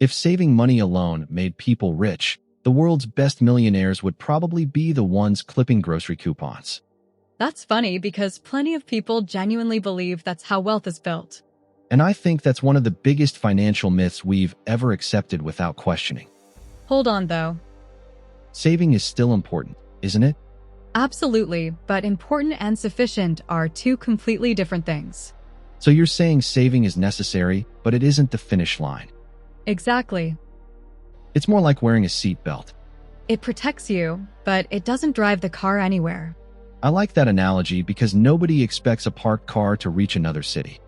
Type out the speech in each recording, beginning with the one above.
If saving money alone made people rich, the world's best millionaires would probably be the ones clipping grocery coupons. That's funny because plenty of people genuinely believe that's how wealth is built. And I think that's one of the biggest financial myths we've ever accepted without questioning. Hold on, though. Saving is still important, isn't it? Absolutely, but important and sufficient are two completely different things. So you're saying saving is necessary, but it isn't the finish line. Exactly. It's more like wearing a seatbelt. It protects you, but it doesn't drive the car anywhere. I like that analogy because nobody expects a parked car to reach another city.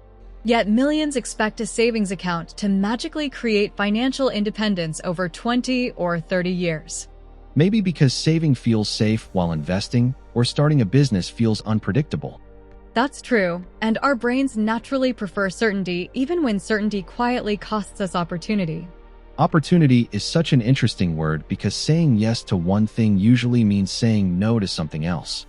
Yet millions expect a savings account to magically create financial independence over 20 or 30 years. Maybe because saving feels safe while investing, or starting a business feels unpredictable. That's true, and our brains naturally prefer certainty even when certainty quietly costs us opportunity. Opportunity is such an interesting word because saying yes to one thing usually means saying no to something else.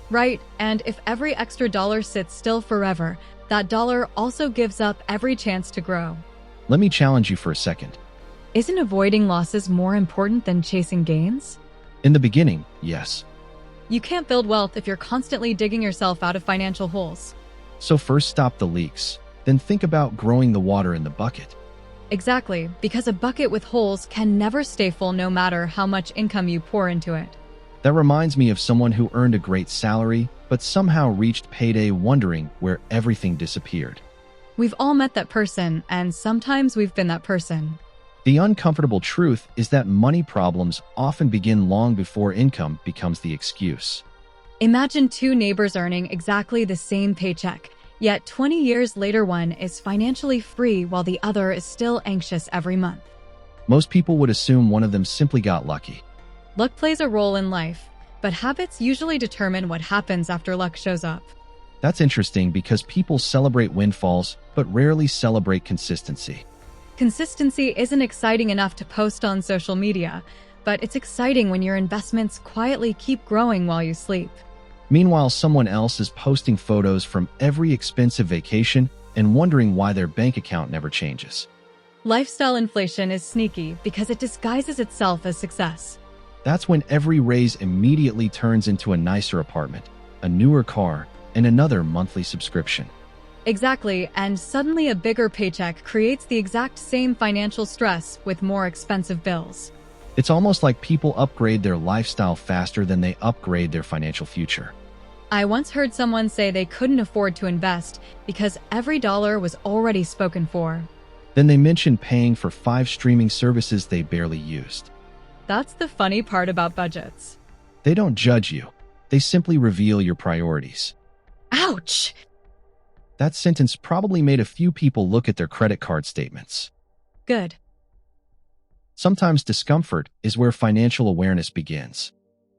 Right, and if every extra dollar sits still forever, that dollar also gives up every chance to grow. Let me challenge you for a second. Isn't avoiding losses more important than chasing gains? In the beginning, yes. You can't build wealth if you're constantly digging yourself out of financial holes. So first stop the leaks, then think about growing the water in the bucket. Exactly, because a bucket with holes can never stay full no matter how much income you pour into it. That reminds me of someone who earned a great salary, but somehow reached payday wondering where everything disappeared. We've all met that person, and sometimes we've been that person. The uncomfortable truth is that money problems often begin long before income becomes the excuse. Imagine two neighbors earning exactly the same paycheck, yet 20 years later one is financially free while the other is still anxious every month. Most people would assume one of them simply got lucky. Luck plays a role in life, but habits usually determine what happens after luck shows up. That's interesting because people celebrate windfalls, but rarely celebrate consistency. Consistency isn't exciting enough to post on social media, but it's exciting when your investments quietly keep growing while you sleep. Meanwhile, someone else is posting photos from every expensive vacation and wondering why their bank account never changes. Lifestyle inflation is sneaky because it disguises itself as success. That's when every raise immediately turns into a nicer apartment, a newer car, and another monthly subscription. Exactly, and suddenly a bigger paycheck creates the exact same financial stress with more expensive bills. It's almost like people upgrade their lifestyle faster than they upgrade their financial future. I once heard someone say they couldn't afford to invest because every dollar was already spoken for. Then they mention paying for 5 streaming services they barely used. That's the funny part about budgets. They don't judge you. They simply reveal your priorities. Ouch! That sentence probably made a few people look at their credit card statements. Good. Sometimes discomfort is where financial awareness begins.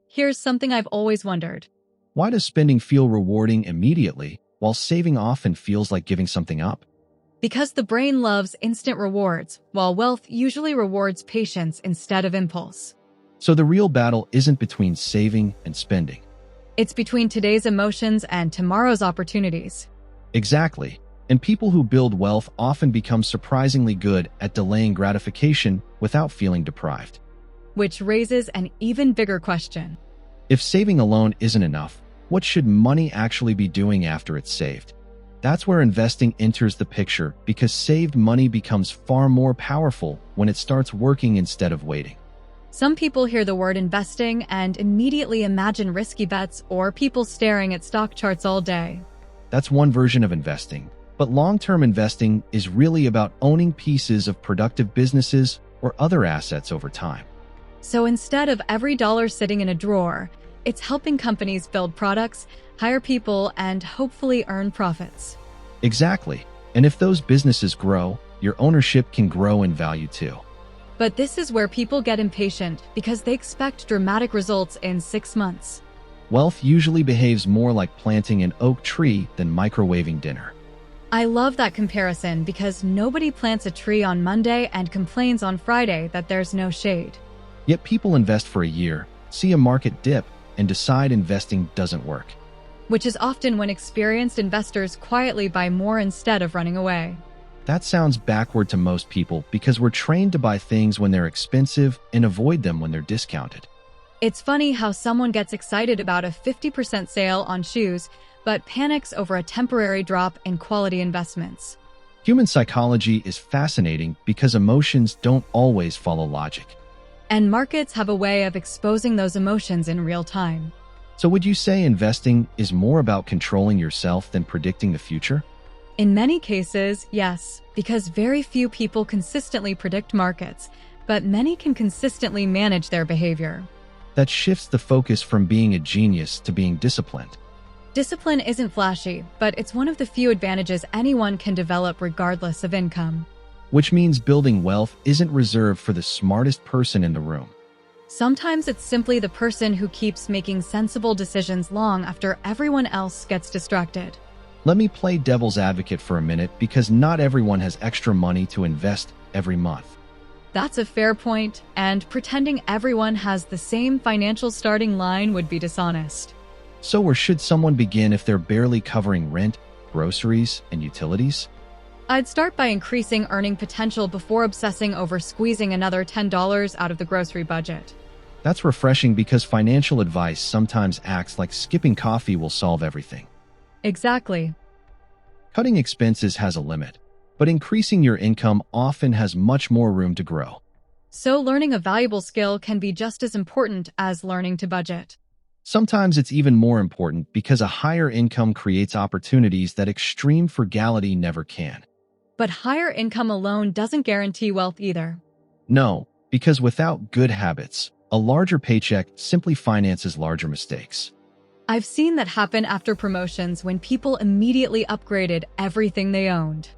Here's something I've always wondered. Why does spending feel rewarding immediately, while saving often feels like giving something up? Because the brain loves instant rewards, while wealth usually rewards patience instead of impulse. So the real battle isn't between saving and spending. It's between today's emotions and tomorrow's opportunities. Exactly. And people who build wealth often become surprisingly good at delaying gratification without feeling deprived. Which raises an even bigger question. If saving alone isn't enough, what should money actually be doing after it's saved? That's where investing enters the picture because saved money becomes far more powerful when it starts working instead of waiting. Some people hear the word investing and immediately imagine risky bets or people staring at stock charts all day. That's one version of investing. But long-term investing is really about owning pieces of productive businesses or other assets over time. So instead of every dollar sitting in a drawer, it's helping companies build products, hire people, and hopefully earn profits. Exactly. And if those businesses grow, your ownership can grow in value too. But this is where people get impatient because they expect dramatic results in 6 months. Wealth usually behaves more like planting an oak tree than microwaving dinner. I love that comparison because nobody plants a tree on Monday and complains on Friday that there's no shade. Yet people invest for a year, see a market dip, and decide investing doesn't work. Which is often when experienced investors quietly buy more instead of running away. That sounds backward to most people because we're trained to buy things when they're expensive and avoid them when they're discounted. It's funny how someone gets excited about a 50% sale on shoes, but panics over a temporary drop in quality investments. Human psychology is fascinating because emotions don't always follow logic. And markets have a way of exposing those emotions in real time. So would you say investing is more about controlling yourself than predicting the future? In many cases, yes, because very few people consistently predict markets, but many can consistently manage their behavior. That shifts the focus from being a genius to being disciplined. Discipline isn't flashy, but it's one of the few advantages anyone can develop regardless of income. Which means building wealth isn't reserved for the smartest person in the room. Sometimes it's simply the person who keeps making sensible decisions long after everyone else gets distracted. Let me play devil's advocate for a minute because not everyone has extra money to invest every month. That's a fair point, and pretending everyone has the same financial starting line would be dishonest. So where should someone begin if they're barely covering rent, groceries, and utilities? I'd start by increasing earning potential before obsessing over squeezing another $10 out of the grocery budget. That's refreshing because financial advice sometimes acts like skipping coffee will solve everything. Exactly. Cutting expenses has a limit, but increasing your income often has much more room to grow. So learning a valuable skill can be just as important as learning to budget. Sometimes it's even more important because a higher income creates opportunities that extreme frugality never can. But higher income alone doesn't guarantee wealth either. No, because without good habits, a larger paycheck simply finances larger mistakes. I've seen that happen after promotions when people immediately upgraded everything they owned.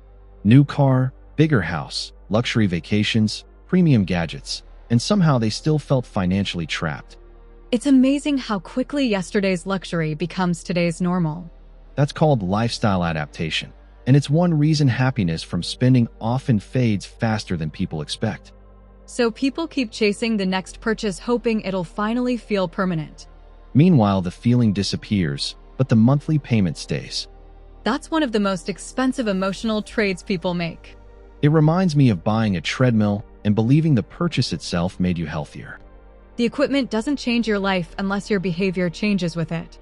New car, bigger house, luxury vacations, premium gadgets, and somehow they still felt financially trapped. It's amazing how quickly yesterday's luxury becomes today's normal. That's called lifestyle adaptation, and it's one reason happiness from spending often fades faster than people expect. So people keep chasing the next purchase hoping it'll finally feel permanent. Meanwhile, the feeling disappears, but the monthly payment stays. That's one of the most expensive emotional trades people make. It reminds me of buying a treadmill and believing the purchase itself made you healthier. The equipment doesn't change your life unless your behavior changes with it.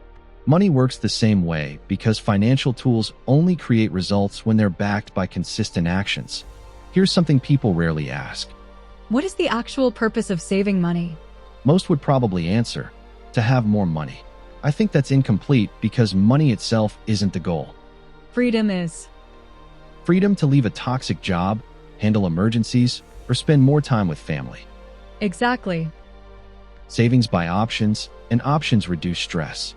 Money works the same way because financial tools only create results when they're backed by consistent actions. Here's something people rarely ask. What is the actual purpose of saving money? Most would probably answer, to have more money. I think that's incomplete because money itself isn't the goal. Freedom is. Freedom to leave a toxic job, handle emergencies, or spend more time with family. Exactly. Savings buy options, and options reduce stress.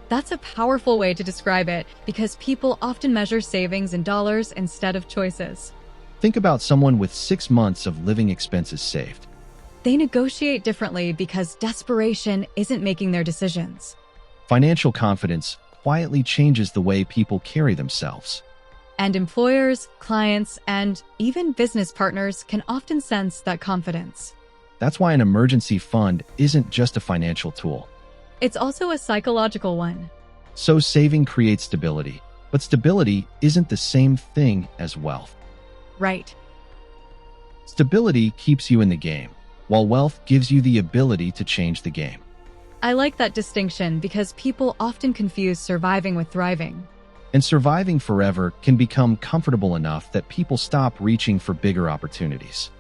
That's a powerful way to describe it because people often measure savings in dollars instead of choices. Think about someone with 6 months of living expenses saved. They negotiate differently because desperation isn't making their decisions. Financial confidence quietly changes the way people carry themselves. And employers, clients, and even business partners can often sense that confidence. That's why an emergency fund isn't just a financial tool. It's also a psychological one. So saving creates stability, but stability isn't the same thing as wealth. Right. Stability keeps you in the game, while wealth gives you the ability to change the game. I like that distinction because people often confuse surviving with thriving. And surviving forever can become comfortable enough that people stop reaching for bigger opportunities.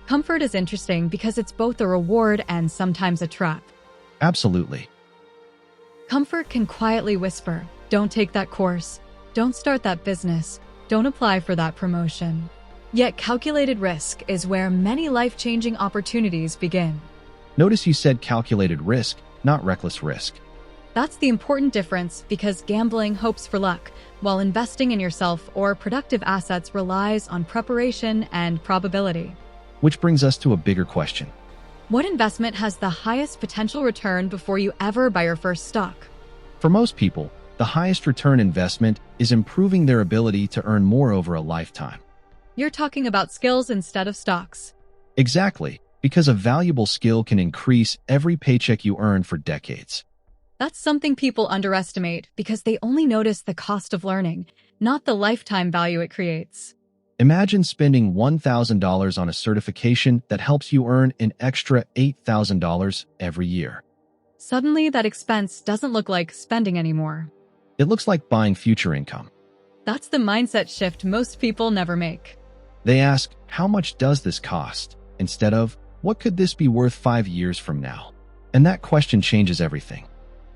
Comfort is interesting because it's both a reward and sometimes a trap. Absolutely. Comfort can quietly whisper, "Don't take that course. Don't start that business. Don't apply for that promotion." Yet calculated risk is where many life-changing opportunities begin. Notice you said calculated risk, not reckless risk. That's the important difference because gambling hopes for luck, while investing in yourself or productive assets relies on preparation and probability. Which brings us to a bigger question. What investment has the highest potential return before you ever buy your first stock? For most people, the highest return investment is improving their ability to earn more over a lifetime. You're talking about skills instead of stocks. Exactly, because a valuable skill can increase every paycheck you earn for decades. That's something people underestimate because they only notice the cost of learning, not the lifetime value it creates. Imagine spending $1,000 on a certification that helps you earn an extra $8,000 every year. Suddenly, that expense doesn't look like spending anymore. It looks like buying future income. That's the mindset shift most people never make. They ask, how much does this cost? Instead of, what could this be worth 5 years from now? And that question changes everything.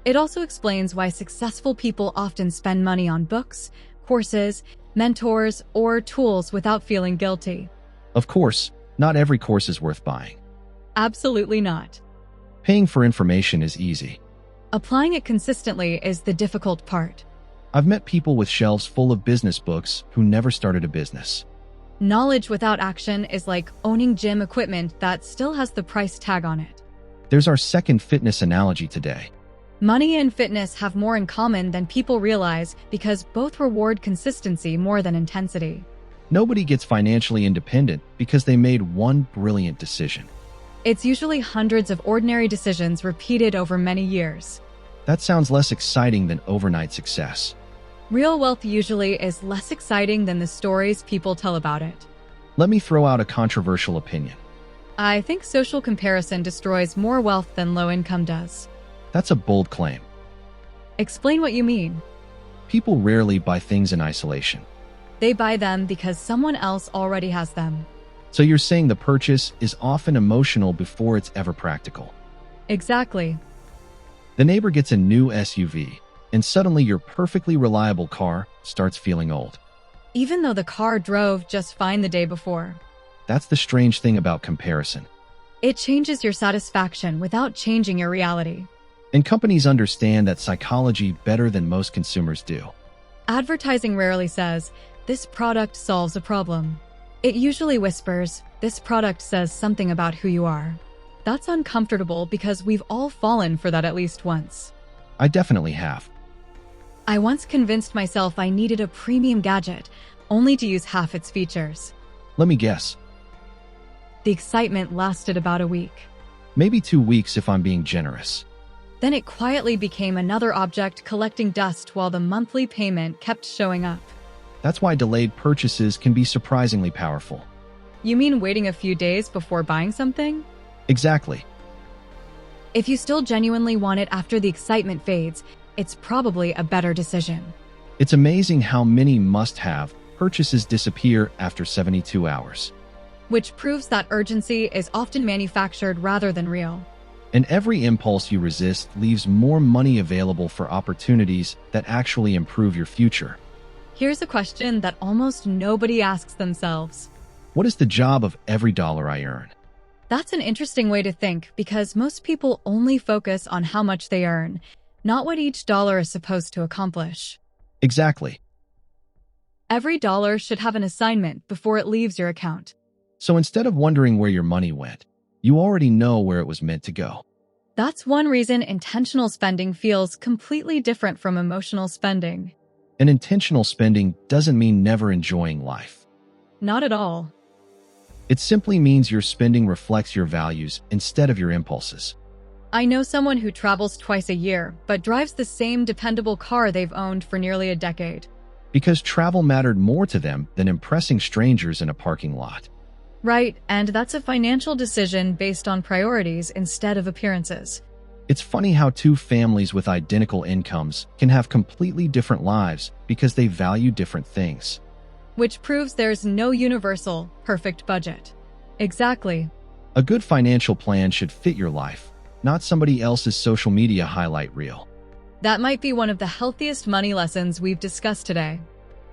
It also explains why successful people often spend money on books, courses, mentors, or tools without feeling guilty. Of course, not every course is worth buying. Absolutely not. Paying for information is easy. Applying it consistently is the difficult part. I've met people with shelves full of business books who never started a business. Knowledge without action is like owning gym equipment that still has the price tag on it. There's our second fitness analogy today. Money and fitness have more in common than people realize because both reward consistency more than intensity. Nobody gets financially independent because they made one brilliant decision. It's usually hundreds of ordinary decisions repeated over many years. That sounds less exciting than overnight success. Real wealth usually is less exciting than the stories people tell about it. Let me throw out a controversial opinion. I think social comparison destroys more wealth than low income does. That's a bold claim. Explain what you mean. People rarely buy things in isolation. They buy them because someone else already has them. So you're saying the purchase is often emotional before it's ever practical. Exactly. The neighbor gets a new SUV, and suddenly your perfectly reliable car starts feeling old. Even though the car drove just fine the day before. That's the strange thing about comparison. It changes your satisfaction without changing your reality. And companies understand that psychology better than most consumers do. Advertising rarely says, "This product solves a problem." It usually whispers, "This product says something about who you are." That's uncomfortable because we've all fallen for that at least once. I definitely have. I once convinced myself I needed a premium gadget, only to use half its features. Let me guess. The excitement lasted about a week. Maybe 2 weeks if I'm being generous. Then it quietly became another object collecting dust while the monthly payment kept showing up. That's why delayed purchases can be surprisingly powerful. You mean waiting a few days before buying something? Exactly. If you still genuinely want it after the excitement fades, it's probably a better decision. It's amazing how many must-have purchases disappear after 72 hours. Which proves that urgency is often manufactured rather than real. And every impulse you resist leaves more money available for opportunities that actually improve your future. Here's a question that almost nobody asks themselves. What is the job of every dollar I earn? That's an interesting way to think because most people only focus on how much they earn, not what each dollar is supposed to accomplish. Exactly. Every dollar should have an assignment before it leaves your account. So instead of wondering where your money went, you already know where it was meant to go. That's one reason intentional spending feels completely different from emotional spending. And intentional spending doesn't mean never enjoying life. Not at all. It simply means your spending reflects your values instead of your impulses. I know someone who travels twice a year, but drives the same dependable car they've owned for nearly a decade. Because travel mattered more to them than impressing strangers in a parking lot. Right, and that's a financial decision based on priorities instead of appearances. It's funny how two families with identical incomes can have completely different lives because they value different things. Which proves there's no universal, perfect budget. Exactly. A good financial plan should fit your life, not somebody else's social media highlight reel. That might be one of the healthiest money lessons we've discussed today.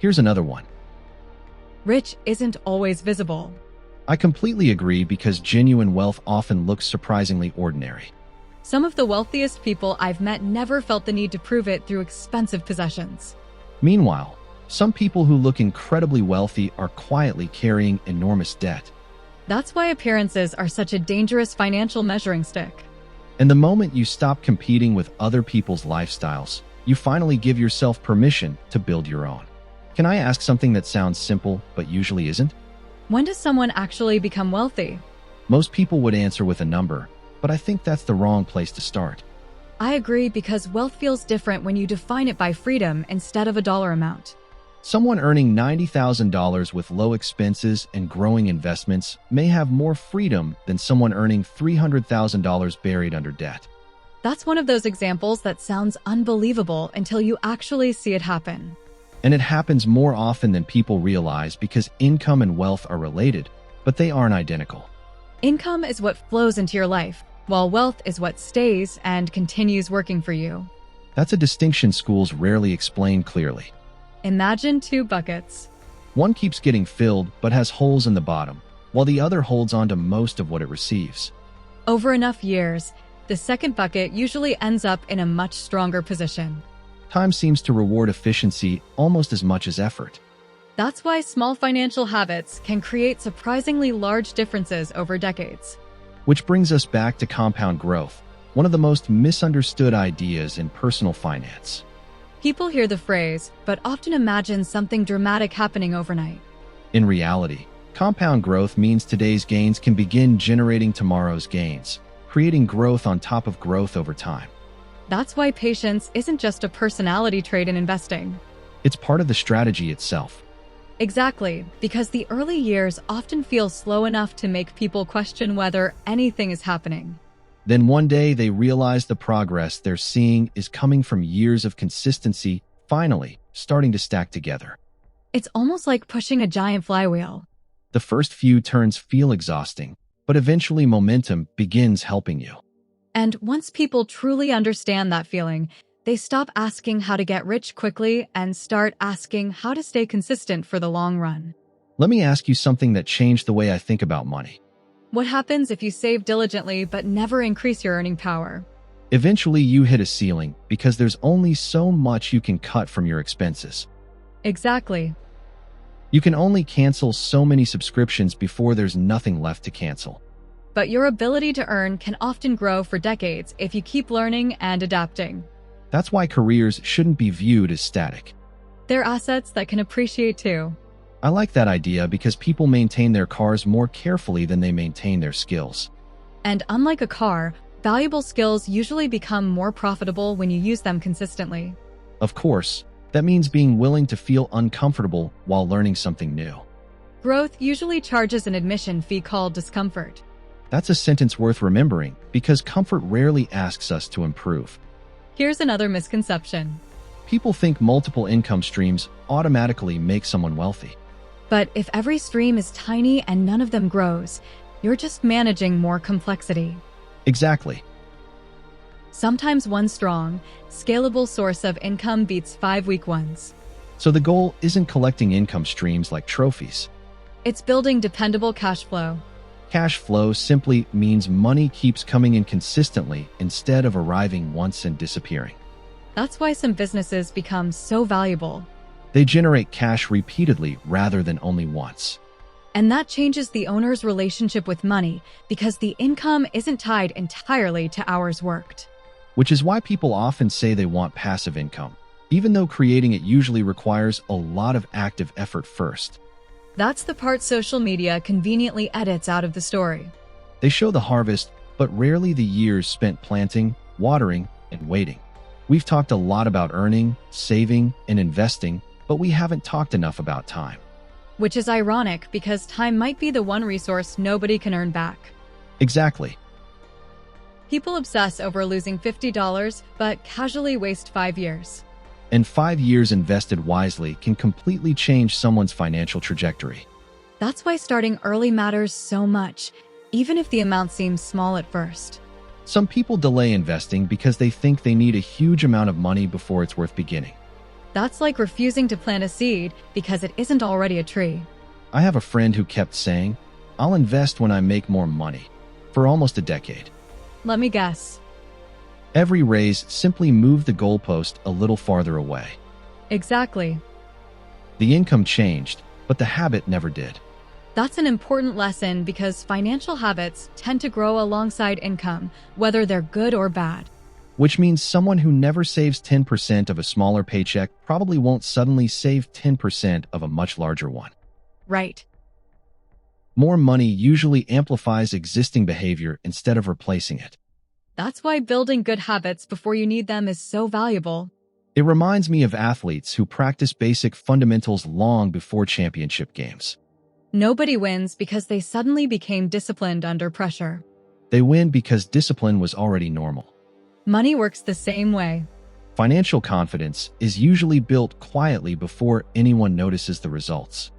Here's another one. Rich isn't always visible. I completely agree because genuine wealth often looks surprisingly ordinary. Some of the wealthiest people I've met never felt the need to prove it through expensive possessions. Meanwhile, some people who look incredibly wealthy are quietly carrying enormous debt. That's why appearances are such a dangerous financial measuring stick. And the moment you stop competing with other people's lifestyles, you finally give yourself permission to build your own. Can I ask something that sounds simple but usually isn't? When does someone actually become wealthy? Most people would answer with a number, but I think that's the wrong place to start. I agree because wealth feels different when you define it by freedom instead of a dollar amount. Someone earning $90,000 with low expenses and growing investments may have more freedom than someone earning $300,000 buried under debt. That's one of those examples that sounds unbelievable until you actually see it happen. And it happens more often than people realize because income and wealth are related, but they aren't identical. Income is what flows into your life, while wealth is what stays and continues working for you. That's a distinction schools rarely explain clearly. Imagine two buckets. One keeps getting filled but has holes in the bottom, while the other holds on to most of what it receives. Over enough years, the second bucket usually ends up in a much stronger position. Time seems to reward efficiency almost as much as effort. That's why small financial habits can create surprisingly large differences over decades. Which brings us back to compound growth, one of the most misunderstood ideas in personal finance. People hear the phrase, but often imagine something dramatic happening overnight. In reality, compound growth means today's gains can begin generating tomorrow's gains, creating growth on top of growth over time. That's why patience isn't just a personality trait in investing. It's part of the strategy itself. Exactly, because the early years often feel slow enough to make people question whether anything is happening. Then one day they realize the progress they're seeing is coming from years of consistency, finally starting to stack together. It's almost like pushing a giant flywheel. The first few turns feel exhausting, but eventually momentum begins helping you. And once people truly understand that feeling, they stop asking how to get rich quickly and start asking how to stay consistent for the long run. Let me ask you something that changed the way I think about money. What happens if you save diligently but never increase your earning power? Eventually you hit a ceiling because there's only so much you can cut from your expenses. Exactly. You can only cancel so many subscriptions before there's nothing left to cancel. But your ability to earn can often grow for decades if you keep learning and adapting. That's why careers shouldn't be viewed as static. They're assets that can appreciate too. I like that idea because people maintain their cars more carefully than they maintain their skills. And unlike a car, valuable skills usually become more profitable when you use them consistently. Of course, that means being willing to feel uncomfortable while learning something new. Growth usually charges an admission fee called discomfort. That's a sentence worth remembering because comfort rarely asks us to improve. Here's another misconception. People think multiple income streams automatically make someone wealthy. But if every stream is tiny and none of them grows, you're just managing more complexity. Exactly. Sometimes one strong, scalable source of income beats 5 weak ones. So the goal isn't collecting income streams like trophies. It's building dependable cash flow. Cash flow simply means money keeps coming in consistently instead of arriving once and disappearing. That's why some businesses become so valuable. They generate cash repeatedly rather than only once. And that changes the owner's relationship with money because the income isn't tied entirely to hours worked. Which is why people often say they want passive income, even though creating it usually requires a lot of active effort first. That's the part social media conveniently edits out of the story. They show the harvest, but rarely the years spent planting, watering, and waiting. We've talked a lot about earning, saving, and investing, but we haven't talked enough about time. Which is ironic because time might be the one resource nobody can earn back. Exactly. People obsess over losing $50, but casually waste 5 years. And 5 years invested wisely can completely change someone's financial trajectory. That's why starting early matters so much, even if the amount seems small at first. Some people delay investing because they think they need a huge amount of money before it's worth beginning. That's like refusing to plant a seed because it isn't already a tree. I have a friend who kept saying, "I'll invest when I make more money," for almost a decade. Let me guess. Every raise simply moved the goalpost a little farther away. Exactly. The income changed, but the habit never did. That's an important lesson because financial habits tend to grow alongside income, whether they're good or bad. Which means someone who never saves 10% of a smaller paycheck probably won't suddenly save 10% of a much larger one. Right. More money usually amplifies existing behavior instead of replacing it. That's why building good habits before you need them is so valuable. It reminds me of athletes who practice basic fundamentals long before championship games. Nobody wins because they suddenly became disciplined under pressure. They win because discipline was already normal. Money works the same way. Financial confidence is usually built quietly before anyone notices the results.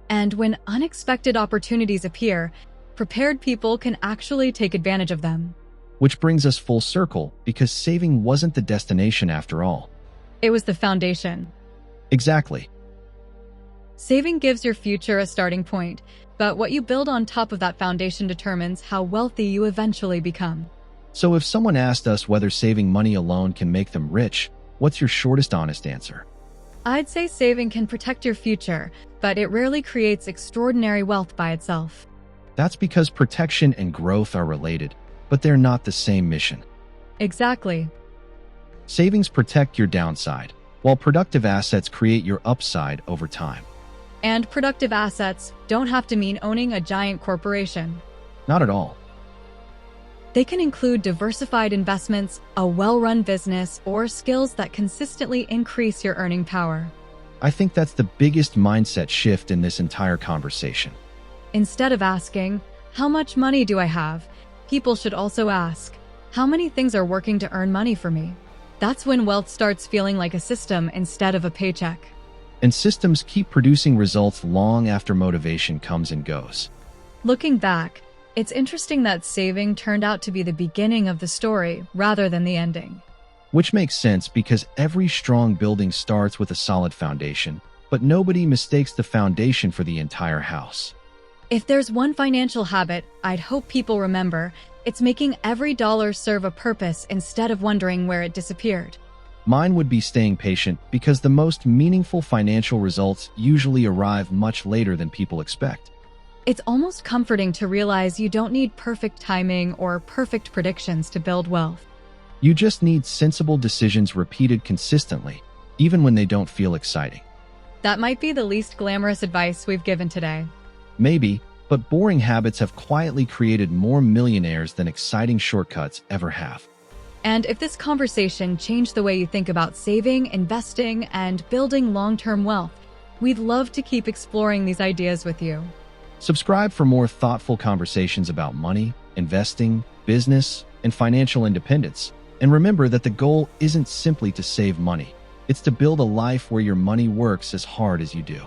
And when unexpected opportunities appear, prepared people can actually take advantage of them. Which brings us full circle because saving wasn't the destination after all. It was the foundation. Exactly. Saving gives your future a starting point, but what you build on top of that foundation determines how wealthy you eventually become. So if someone asked us whether saving money alone can make them rich, what's your shortest honest answer? I'd say saving can protect your future, but it rarely creates extraordinary wealth by itself. That's because protection and growth are related, but they're not the same mission. Exactly. Savings protect your downside, while productive assets create your upside over time. And productive assets don't have to mean owning a giant corporation. Not at all. They can include diversified investments, a well-run business, or skills that consistently increase your earning power. I think that's the biggest mindset shift in this entire conversation. Instead of asking, "How much money do I have?" people should also ask, "How many things are working to earn money for me?" That's when wealth starts feeling like a system instead of a paycheck. And systems keep producing results long after motivation comes and goes. Looking back, it's interesting that saving turned out to be the beginning of the story rather than the ending. Which makes sense because every strong building starts with a solid foundation, but nobody mistakes the foundation for the entire house. If there's one financial habit I'd hope people remember, it's making every dollar serve a purpose instead of wondering where it disappeared. Mine would be staying patient because the most meaningful financial results usually arrive much later than people expect. It's almost comforting to realize you don't need perfect timing or perfect predictions to build wealth. You just need sensible decisions repeated consistently, even when they don't feel exciting. That might be the least glamorous advice we've given today. Maybe, but boring habits have quietly created more millionaires than exciting shortcuts ever have. And if this conversation changed the way you think about saving, investing, and building long-term wealth, we'd love to keep exploring these ideas with you. Subscribe for more thoughtful conversations about money, investing, business, and financial independence. And remember that the goal isn't simply to save money. It's to build a life where your money works as hard as you do.